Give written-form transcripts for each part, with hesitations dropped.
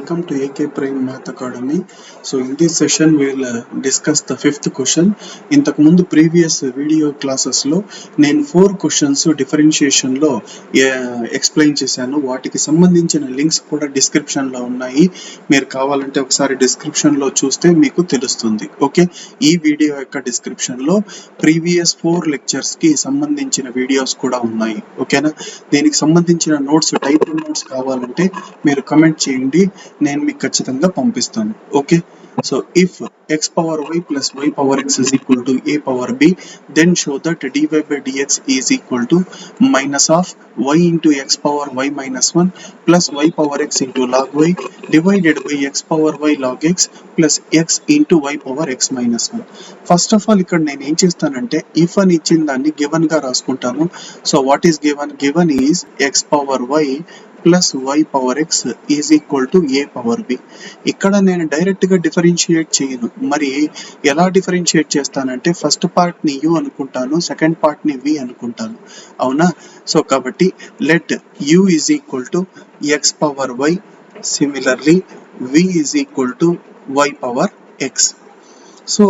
welcome to AK Prime Math Academy. So in this session we will discuss the fifth question. ఇంతకు ముందు previous video క్లాసెస్లో నేను 4 questions డిఫరెన్షియేషన్లో explain చేశాను. వాటికి సంబంధించిన లింక్స్ కూడా డిస్క్రిప్షన్లో ఉన్నాయి. మీరు కావాలంటే ఒకసారి డిస్క్రిప్షన్లో చూస్తే మీకు తెలుస్తుంది. ఓకే, ఈ వీడియో యొక్క డిస్క్రిప్షన్లో ప్రీవియస్ 4 లెక్చర్స్కి సంబంధించిన వీడియోస్ కూడా ఉన్నాయి. ఓకేనా, దీనికి సంబంధించిన నోట్స్, టైప్ నోట్స్ కావాలంటే మీరు కమెంట్ చేయండి, నేను మీకు ఖచ్చితంగా పంపిస్తాను. Okay, so if x power y plus y power x is equal to a power b, then show that dy by dx is equal to minus of y into x power y minus 1 plus y power x into log y divided by x power y log x plus x into y power x minus 1. First of all ఇక్కడ నేను ఏం చేస్తానంటే if అని ఇచ్చిన దాన్ని given గా రాసుకుంటాను. So what is given? Given is x power y plus y power x is equal to a power b. ఇక్కడ నేను డైరెక్ట్ గా డిఫరెన్షియేట్ చేయను. మరి ఎలా డిఫరెన్షియేట్ చేస్తానంటే ఫస్ట్ పార్ట్ ని u అనుకుంటాను, సెకండ్ పార్ట్ ని v అనుకుంటాను. అవునా? సో కాబట్టి let u is equal to x power y, similarly v is equal to y power x. So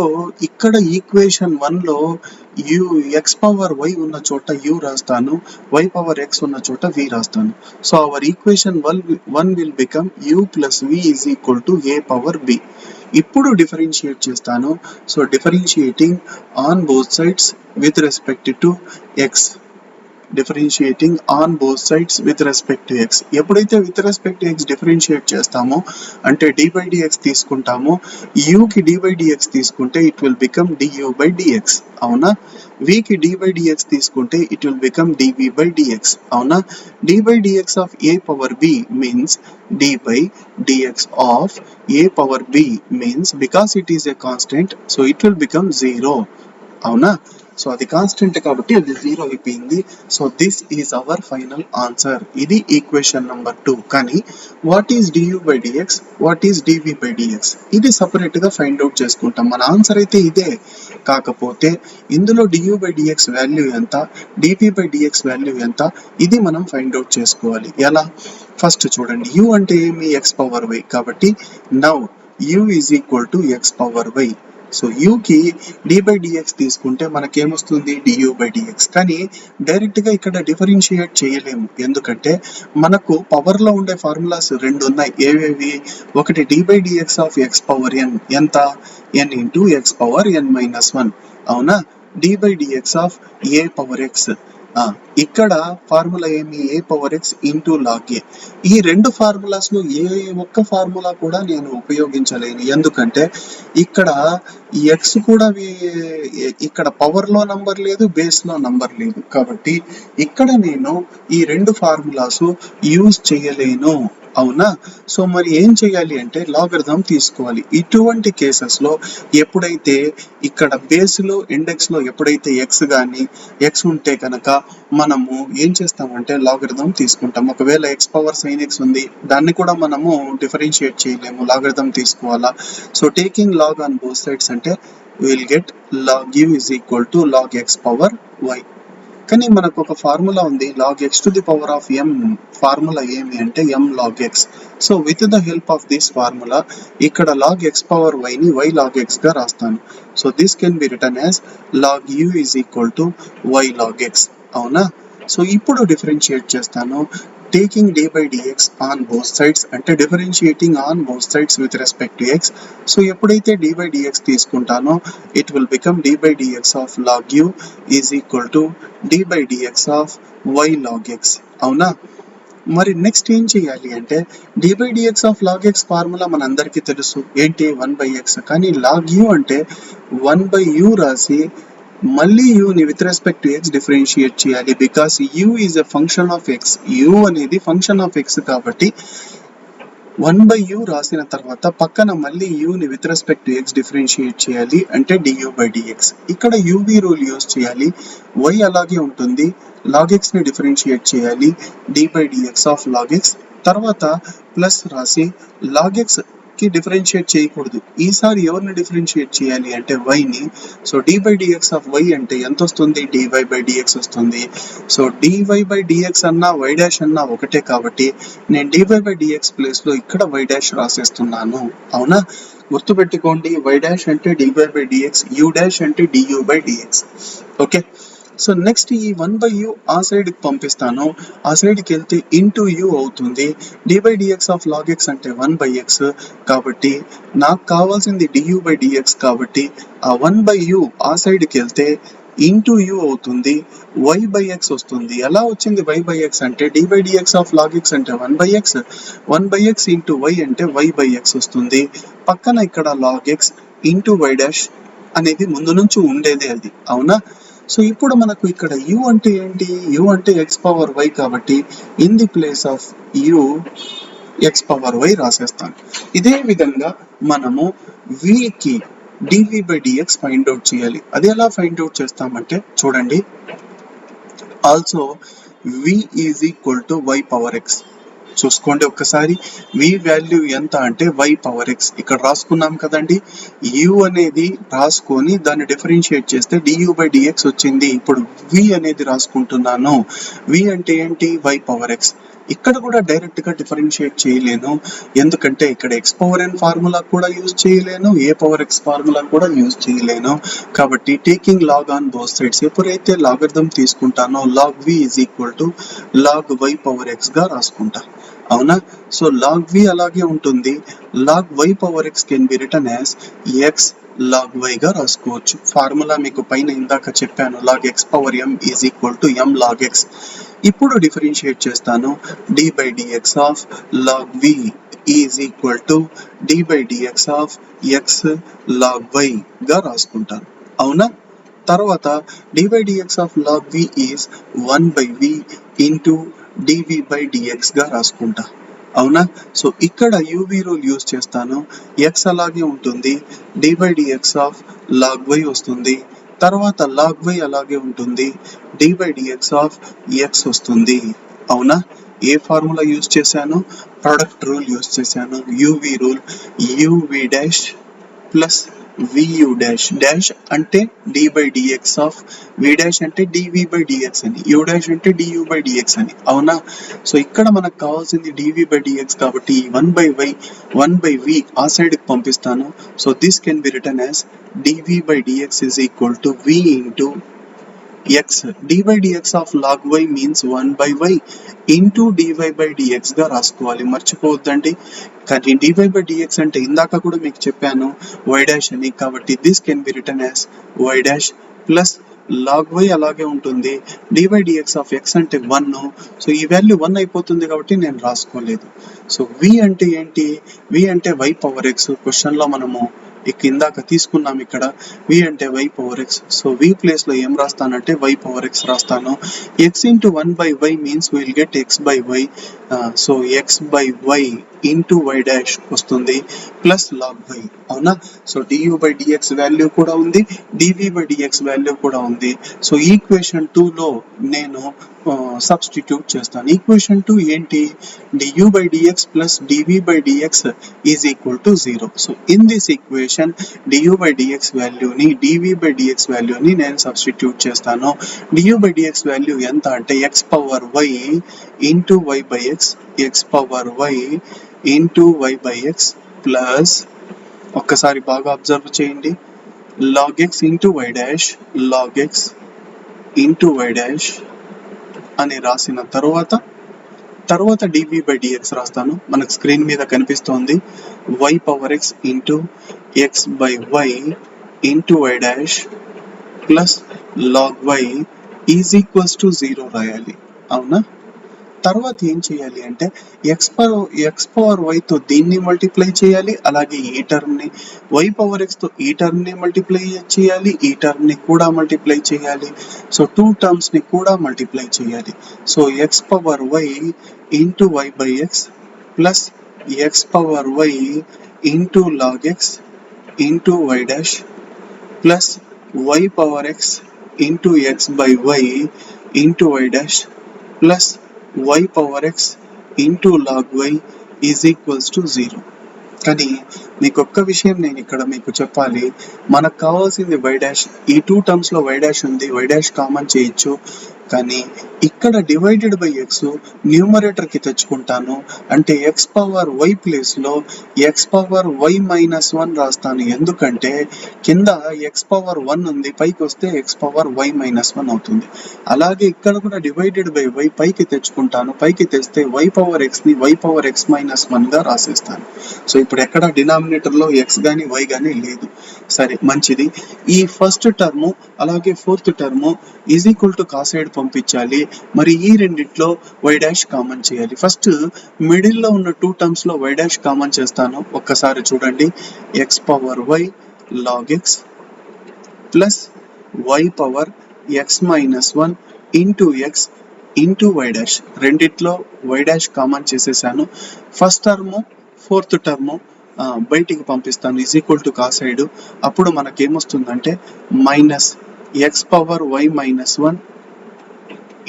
ఇక్కడ ఈక్వేషన్ 1లో x పవర్ y ఉన్న చోట u రాస్తాను, y పవర్ x ఉన్న చోట v రాస్తాను. So our equation 1 will become u plus v is equal to a power b. ఇప్పుడు differentiate చేస్తాను. So differentiating on both sides with respect to x. Differentiating on both sides with respect to x. ఎప్పుడైతే with respect to x differentiate చేస్తామో అంటే d by dx తీసుకుంటామో, u కి d by dx తీసుకుంటే it will become du by dx. అవునా? v కి d by dx తీసుకుంటే it will become dv by dx. అవునా? d by dx of a power b means d by dx of a power b means because it is a constant, so it will become 0. అవునా? So అది constant కాబట్టి అది 0 అయిపోయింది. So this is our final answer. ఇది equation number 2. కానీ what is du by dx, what is dv by dx, ఇది separate గా find out చేసుకుంటాం. మన ఆన్సర్ అయితే ఇదే, కాకపోతే ఇందులో du బై dx వాల్యూ ఎంత, dv బై dx వాల్యూ ఎంత, ఇది మనం ఫైండ్ అవుట్ చేసుకోవాలి. ఎలా? ఫస్ట్ చూడండి, u అంటే ఏమి? x power y. కాబట్టి now u is equal to x power y. So u కి d బై dx తీసుకుంటే మనకేమొస్తుంది? du by dx. కానీ డైరెక్ట్ గా ఇక్కడ డిఫరెన్షియేట్ చేయలేము, ఎందుకంటే మనకు పవర్ లో ఉండే ఫార్ములాస్ 2 ఉన్నాయి. ఏవేవి? ఒకటి d by dx of x power n, ఎంత? n into x power n మైనస్ 1. అవునా? d by dx of a power x. ఇక్కడ ఫార్ములా ఏమి? a power x into log a. ఈ రెండు ఫార్ములాస్ ను ఏ ఒక్క ఫార్ములా కూడా నేను ఉపయోగించలేను, ఎందుకంటే ఇక్కడ x కూడా ఇక్కడ పవర్ లో నంబర్ లేదు, బేస్ లో నంబర్ లేదు. కాబట్టి ఇక్కడ నేను ఈ రెండు ఫార్ములాస్ యూజ్ చేయలేను. అవునా? సో మరి ఏం చేయాలి అంటే లాగరిథం తీసుకోవాలి. ఇటువంటి కేసెస్ లో ఎప్పుడైతే ఇక్కడ బేస్ లో ఇండెక్స్ లో ఎప్పుడైతే x గాని x ఉంటే కనుక మనము ఏం చేస్తామంటే లాగరిథం తీసుకుంటాం. ఒకవేళ x పవర్ sin x ఉంది, దాన్ని కూడా మనము డిఫరెన్షియేట్ చేయలేము, లాగరిథం తీసుకోవాలా. So taking log on both sides అంటే will get log u is equal to log x power y. కానీ మనకు ఒక ఫార్ములా ఉంది, log x to the power of m. Formula ఏమి అంటే m log x. So with the help of this formula ఇక్కడ log x power y ని y log x గా రాస్తాను. So this can be written as log u is equal to y log x. అవునా? So ఇప్పుడు differentiate చేస్తాను. Taking d by dx on both sides అంటే differentiating on both sides with respect to x. So ఎప్పుడైతే d by dx తీసుకుంటానో it will become d by dx of log u is equal to d by dx of y log x. అవునా? మరి next ఏం చేయాలి అంటే d by dx of log x formula మనందరికీ తెలుసు, ఏంటి? 1 బై x. కానీ log u అంటే 1 బై u రాసి మళ్ళీ u ని with respect to x differentiate చేయాలి, because u is a function of x. u అనేది ఫంక్షన్ ఆఫ్ x కాబట్టి 1 బై u రాసిన తర్వాత పక్కన మళ్ళీ u ని with respect to x differentiate చేయాలి, అంటే du బై dx. ఇక్కడ uv రూల్ యూజ్ చేయాలి, y అలాగే ఉంటుంది, log x ని డిఫరెన్షియేట్ చేయాలి, d by dx of log x. తర్వాత ప్లస్ రాసి log x కి డిఫరెన్షియేట్ చేయకూడదు. ఈసారి ఎవరిని డిఫరెన్షియేట్ చేయాలి అంటే y ని. So dy by dx of y అంటే ఎంత వస్తుంది? dy by dx వస్తుంది. సో dy by dx అన్నా y డాష్ అన్నా ఒకటే కాబట్టి నేను dy by dx ప్లేస్ లో ఇక్కడ y డాష్ రాసేస్తున్నాను. అవునా? గుర్తుపెట్టుకోండి, y డాష్ అంటే dy by dx, u dash అంటే du by dx. Okay, so next ఈ 1/u ఆ సైడ్ కి పంపిస్తాను. ఆ సైడ్ కి వెళ్తే ఇంటూ u అవుతుంది. dy by dx of log x అంటే 1/x కాబట్టి నాకు కావాల్సింది du by dx కాబట్టి ఆ 1/u ఆ సైడ్ కి వెళ్తే ఇంటూ u అవుతుంది, y by x వస్తుంది. ఎలా వచ్చింది y by x అంటే dy by dx of log x అంటే 1/x ఇంటూ y అంటే y by x వస్తుంది. పక్కన ఇక్కడ log x into y dash అనేది ముందు నుంచి ఉండేదే అది. అవునా? సో ఇప్పుడు మనకు ఇక్కడ u అంటే ఏంటి? u అంటే x పవర్ y కాబట్టి in the place of u x power y రాసేస్తాను. ఇదే విధంగా మనము v కి dv by dx find out చేయాలి. అది ఎలా ఫైండ్ అవుట్ చేస్తామంటే చూడండి, also v is equal to y power x. చూసుకోండి ఒక్కసారి, v వాల్యూ ఎంత అంటే y పవర్ x ఇక్కడ రాసుకున్నాం కదండి. u అనేది రాసుకొని దాన్ని డిఫరెన్షియేట్ చేస్తే du by dx వచ్చింది. ఇప్పుడు v అనేది రాసుకుంటున్నాను. v అంటే ఏంటి? y power x. ఇక్కడ కూడా డైరెక్ట్ గా డిఫరెన్షియేట్ చేయలేను, ఎందుకంటే ఇక్కడ x పవర్ n ఫార్ములా కూడా యూజ్ చేయలేను, a పవర్ x ఫార్ములా కూడా యూజ్ చేయలేను. కాబట్టి taking log on both sides, ఎప్పుడైతే లాగరిథం తీసుకుంటానో log v is equal to log y power x గా రాసుకుంటా. అవునా? సో log v అలాగే ఉంటుంది. log y power x can be return as x log y గా రాసుకోవచ్చు. ఫార్ములా మీకు పైన ఇందాక చెప్పాను, log x power m is equal to m log x. ఇప్పుడు డిఫరెన్షియేట్ చేస్తాను. d by dx of log v is equal to d by dx of x log y గా రాసుకుంటాను. అవునా? తర్వాత d by dx of log v is 1 by v into dv by dx గా రాసుకుంటా. అవునా? So ఇక్కడ uv rule use చేస్తాను. x అలాగే ఉంటుంది, d by dx of log y వస్తుంది. తర్వాత log y అలాగే ఉంటుంది, d by dx of x వస్తుంది. అవునా? ఏ ఫార్ములా యూజ్ చేశాను? ప్రొడక్ట్ రూల్ యూజ్ చేశాను. uv rule, uv dash plus vu dash, dash అంటే d by dx of v dash అంటే dv by dx అని, u డాష్ అంటే du by dx అని. అవునా? సో ఇక్కడ మనకు కావాల్సింది dv by dx కాబట్టి 1 by y 1 by v ఆ సైడ్ కి పంపిస్తాను. So this can B return as dv by dx is equal to v into x. d by dx of log y means 1 by y into dy by dx గా రాసుకోవాలి, మర్చిపోవద్దండి. కానీ dy by dx అంటే ఇందాక కూడా మీకు చెప్పాను y dash అని, కాబట్టి this can B return as y dash plus log y అలాగే ఉంటుంది, dy by dx of x అంటే 1. సో ఈ వాల్యూ 1 అయిపోతుంది కాబట్టి నేను రాసుకోలేదు. సో v అంటే ఏంటి? v అంటే y పవర్ x. క్వశ్చన్ లో మనము ఇందాక తీసుకున్నాం ఇక్కడ v అంటే y power x. So v place లో ఏం రాస్తానంటే y పవర్ x రాస్తాను. x into 1 by y means we will get x by y. So x by y into y dash వస్తుంది ప్లస్ log y. అవునా? So du by dx value కూడా ఉంది, dv by dx value కూడా ఉంది. So equation 2 లో నేను substitute చేస్తాను. Equation 2 ఏంటి? du by dx plus dv by dx is equal to 0. So in this equation du by dx వాల్యూని dv by dx వాల్యూని నేను సబ్స్టిట్యూట్ చేస్తాను. du by dx వాల్యూ ఎంత అంటే x power y into y by x, x power y into y by x plus, ఒక్కసారి బాగా observe చేయండి, log x into y dash, log x into y dash అని రాసిన తర్వాత dv by dx రాస్తాను. మనకు స్క్రీన్ మీద కనిపిస్తోంది y power x into x by y into y dash plus log y is equals to 0 రాయాలి. అవునా? తర్వాత ఏం చేయాలి అంటే x పవర్ y తో దీన్ని మల్టిప్లై చేయాలి, అలాగే ఈ టర్మ్ ని y పవర్ x తో ఈ టర్మ్ ని మల్టిప్లై చేయాలి, ఈ టర్మ్ ని కూడా మల్టిప్లై చేయాలి. సో 2 టర్మ్స్ ని కూడా మల్టిప్లై చేయాలి. So x power y into y by x plus x power y into log x into y dash plus y power x into x by y into y dash plus y power x into log y is equals to 0. కానీ మీకు ఒక్క విషయం నేను ఇక్కడ మీకు చెప్పాలి, మనకు కావాల్సింది వై డాష్. ఈ 2 టర్మ్స్ లో వై డాష్ ఉంది, వై డాష్ కామన్ చేయొచ్చు. కానీ ఇక్కడ డివైడెడ్ బై ఎక్స్ న్యూమరేటర్ కి తెచ్చుకుంటాను, అంటే ఎక్స్ పవర్ వై ప్లేస్ లో ఎక్స్ పవర్ వై మైనస్ 1 రాస్తాను. ఎందుకంటే కింద ఎక్స్ పవర్ 1 ఉంది, పైకి వస్తే ఎక్స్ పవర్ వై మైనస్ 1 అవుతుంది. అలాగే ఇక్కడ కూడా డివైడెడ్ బై వై పైకి తెచ్చుకుంటాను, పైకి తెస్తే వై పవర్ ఎక్స్ ని వై పవర్ ఎక్స్ మైనస్ 1 గా రాసేస్తాను. సో ఇప్పుడు ఎక్కడ డినామినేటర్ లో ఎక్స్ గానీ వై గానీ లేదు. సరే, మంచిది. ఈ ఫస్ట్ టర్మ్ అలాగే fourth term is equal to కాసైడ్ పంపించాలి. మరి ఈ రెండిట్లో వై డాష్ కామన్ చేయాలి. ఫస్ట్ మిడిల్ లో ఉన్న 2 టర్మ్స్ లో వై డాష్ కామన్ చేస్తాను. ఒక్కసారి చూడండి, x power y log x plus y power x minus 1 into x into y dash. రెండిట్లో వై డాష్ కామన్ చేసేసాను. ఫస్ట్ టర్మ్ ఫోర్త్ టర్మ్ బయటికి పంపిస్తాను, ఈజ్ ఈక్వల్ టు కాసైడ్. అప్పుడు మనకేమొస్తుందంటే minus x power y minus 1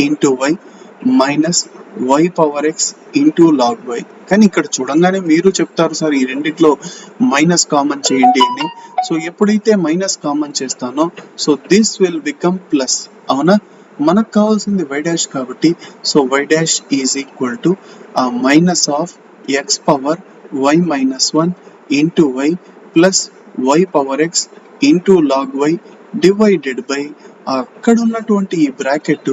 into y minus y power x into log y. కానీ ఇక్కడ చూడంగానే మీరు చెప్తారు, సార్ ఈ రెండిట్లో మైనస్ కామన్ చేయండి అని. సో ఎప్పుడైతే మైనస్ కామన్ చేస్తానో so this will become plus. అవునా? మనకు కావాల్సింది వై డాష్ కాబట్టి so y dash is equal to minus of x power y minus 1 into y plus y power x into log y divided by అక్కడ ఉన్నటువంటి ఈ bracket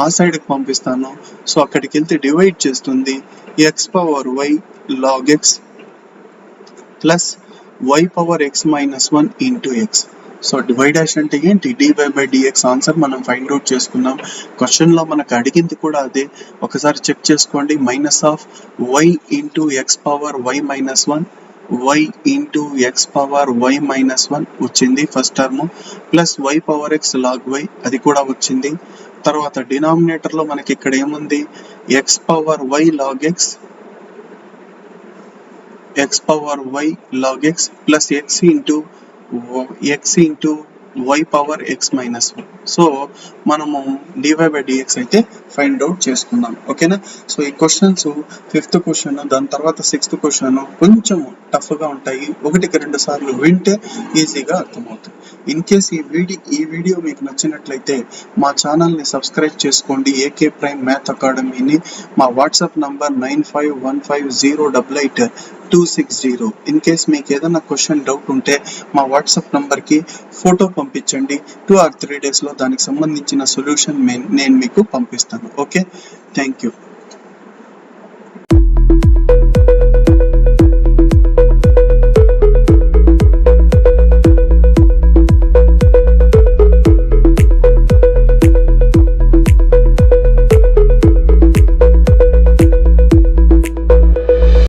ఆ సైడ్కి పంపిస్తాను. సో అక్కడికి వెళ్తే డివైడ్ చేస్తుంది, x power y log x plus y power x minus 1 into x. So y dash అంటే ఏంటి? Dy by dx. ఆన్సర్ మనం ఫైండ్ అవుట్ చేసుకున్నాం. క్వశ్చన్ లో మనకు అడిగింది కూడా అదే, ఒకసారి చెక్ చేసుకోండి. Minus of y into x power y minus 1 y into x power y minus 1 వచ్చింది first term, plus y power x log y అది కూడా వచ్చింది. తర్వాత డినామినేటర్ లో మనకి ఇక్కడ ఏముంది? X power y log x x power y log x plus x into y power x minus 1. So మనము డివై బై డిఎక్స్ అయితే ఫైండ్ అవుట్ చేసుకున్నాం. ఓకేనా? సో ఈ క్వశ్చన్స్ 5th క్వశ్చన్, దాని తర్వాత 6th క్వశ్చన్ కొంచెం టఫ్ గా ఉంటాయి. 1-2 సార్లు వింటే ఈజీగా అర్థమవుతుంది. ఇన్ కేస్ ఈ వీడియో మీకు నచ్చినట్లయితే మా ఛానల్ని సబ్స్క్రైబ్ చేసుకోండి, ఏకే ప్రైమ్ మ్యాథ్ అకాడమీని. మా వాట్సాప్ నంబర్ 9515088260. ఇన్ కేస్ మీకు ఏదైనా క్వశ్చన్ డౌట్ ఉంటే మా వాట్సాప్ నంబర్కి ఫోటో పంపించండి. 2 or 3 days లో దానికి సంబంధించిన సొల్యూషన్ నేను మీకు పంపిస్తాను. Okay, thank you.